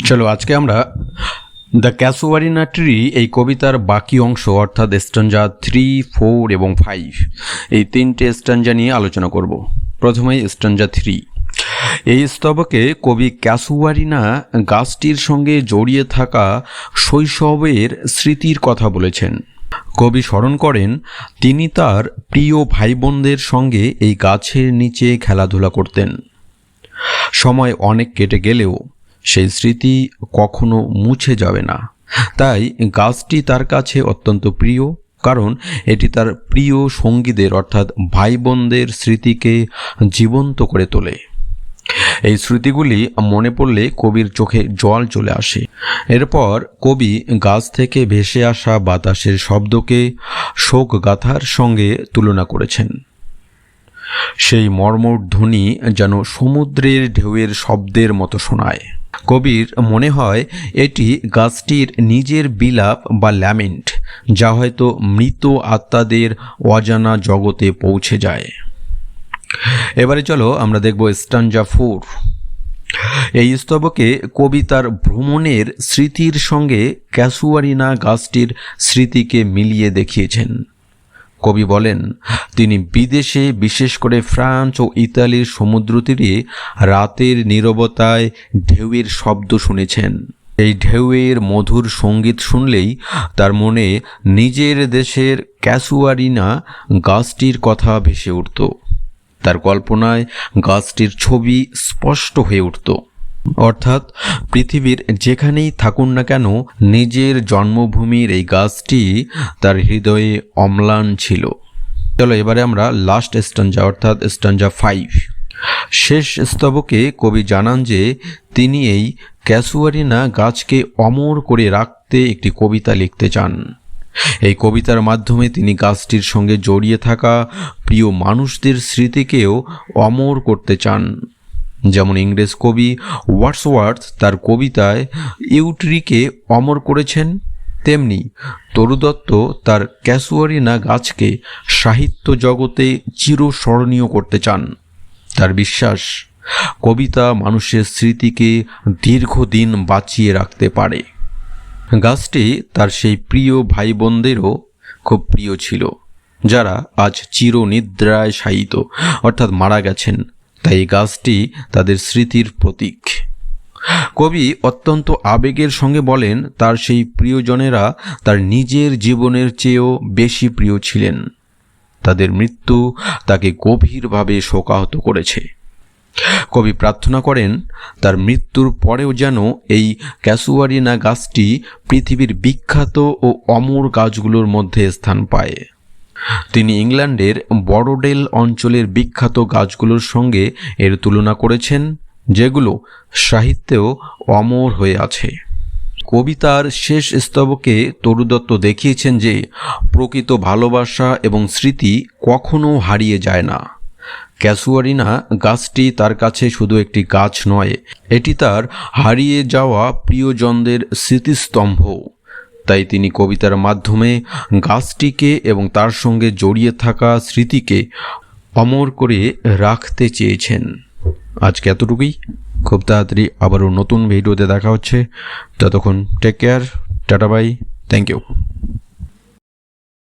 চলো আজকে আমরা দ্য ক্যাসুয়ারিনা ট্রি এই কবিতার বাকি অংশ অর্থাৎ স্ট্যানজা 3, 4 এবং 5 এই তিনটে স্ট্যানজা নিয়ে আলোচনা করব। প্রথমেই স্ট্যানজা 3। এই স্তবকে কবি ক্যাসুয়ারিনা গাছটির সঙ্গে জড়িয়ে থাকা শৈশবের স্মৃতির কথা বলেছেন। কবি স্মরণ করেন তিনি তার প্রিয় ভাই বোনদের সঙ্গে এই গাছের নিচে খেলাধুলা করতেন। সময় অনেক কেটে গেলেও সেই স্মৃতি কখনো মুছে যাবে না। তাই গাছটি তার কাছে অত্যন্ত প্রিয়, কারণ এটি তার প্রিয় সঙ্গীদের অর্থাৎ ভাই বোনদের স্মৃতিকে জীবন্ত করে তোলে। এই স্মৃতিগুলি মনে পড়লে কবির চোখে জল চলে আসে। এরপর কবি গাছ থেকে ভেসে আসা বাতাসের শব্দকে শোক গাথার সঙ্গে তুলনা করেছেন। সেই মর্মর ধ্বনি যেন সমুদ্রের ঢেউয়ের শব্দের মতো শোনায়। কবির মনে হয় এটি গাছটির নিজের বিলাপ বা ল্যামেন্ট, যা হয়তো মৃত আত্মাদের অজানা জগতে পৌঁছে যায়। এবারে চলো আমরা দেখব স্ট্যানজা 4। এই স্তবকে কবি তার ভ্রমণের স্মৃতির সঙ্গে ক্যাসুয়ারিনা গাছটির স্মৃতিকে মিলিয়ে দেখিয়েছেন। কবি বলেন তিনি বিদেশে, বিশেষ করে ফ্রান্স ও ইতালির সমুদ্র তীরে রাতের নীরবতায় ঢেউয়ের শব্দ শুনেছেন। এই ঢেউয়ের মধুর সঙ্গীত শুনলেই তার মনে নিজের দেশের ক্যাসুয়ারিনা গাছটির কথা ভেসে উঠত। তার কল্পনায় গাছটির ছবি স্পষ্ট হয়ে উঠত। অর্থাৎ পৃথিবীর যেখানেই থাকুন না কেন, নিজের জন্মভূমির এই গাছটি তার হৃদয়ে অম্লান ছিল। চলো এবারে আমরা লাস্ট স্ট্যানজা অর্থাৎ স্ট্যানজা 5। শেষ স্তবকে কবি জানান যে তিনি এই ক্যাসুয়ারিনা গাছকে অমর করে রাখতে একটি কবিতা লিখতে চান। এই কবিতার মাধ্যমে তিনি গাছটির সঙ্গে জড়িয়ে থাকা প্রিয় মানুষদের স্মৃতিকেও অমর করতে চান। যেমন ইংরেজ কবি ওয়ার্ডসওয়ার্থ তার কবিতায় ইউট্রিকে অমর করেছেন, তেমনি তরু দত্ত তার ক্যাসুয়ারিনা গাছকে সাহিত্য জগতে চিরস্মরণীয় করতে চান। তার বিশ্বাস কবিতা মানুষের স্মৃতিকে দীর্ঘদিন বাঁচিয়ে রাখতে পারে। গাছটি তার সেই প্রিয় ভাই বোনদেরও খুব প্রিয় ছিল, যারা আজ চিরনিদ্রায় শায়িত অর্থাৎ মারা গেছেন। তাই গাছটি তাদের স্মৃতির প্রতীক। কবি অত্যন্ত আবেগের সঙ্গে বলেন তার সেই প্রিয়জনেরা তার নিজের জীবনের চেয়েও বেশি প্রিয় ছিলেন। তাদের মৃত্যু তাকে গভীরভাবে শোকাহত করেছে। কবি প্রার্থনা করেন তার মৃত্যুর পরেও যেন এই ক্যাসুয়ারিনা গাছটি পৃথিবীর বিখ্যাত ও অমর গাছগুলোর মধ্যে স্থান পায়। তিনি ইংল্যান্ডের বরোডেল অঞ্চলের বিখ্যাত গাছগুলোর সঙ্গে এর তুলনা করেছেন, যেগুলো সাহিত্যেও অমর হয়ে আছে। কবিতার শেষ স্তবকে তরু দত্ত দেখিয়েছেন যে প্রকৃত ভালোবাসা এবং স্মৃতি কখনো হারিয়ে যায় না। ক্যাসুয়ারিনা গাছটি তার কাছে শুধু একটি গাছ নয়, এটি তার হারিয়ে যাওয়া প্রিয়জনদের স্মৃতিস্তম্ভ। তাই তিনি কবিতার মাধ্যমে গাছটিকে এবং তার সঙ্গে জড়িয়ে থাকা স্মৃতিকে অমর করে রাখতে চেয়েছেন। আজকে এতটুকুই। খুব তাড়াতাড়ি আবারও নতুন ভিডিওতে দেখা হচ্ছে। ততক্ষণ take care, tata bye, thank you.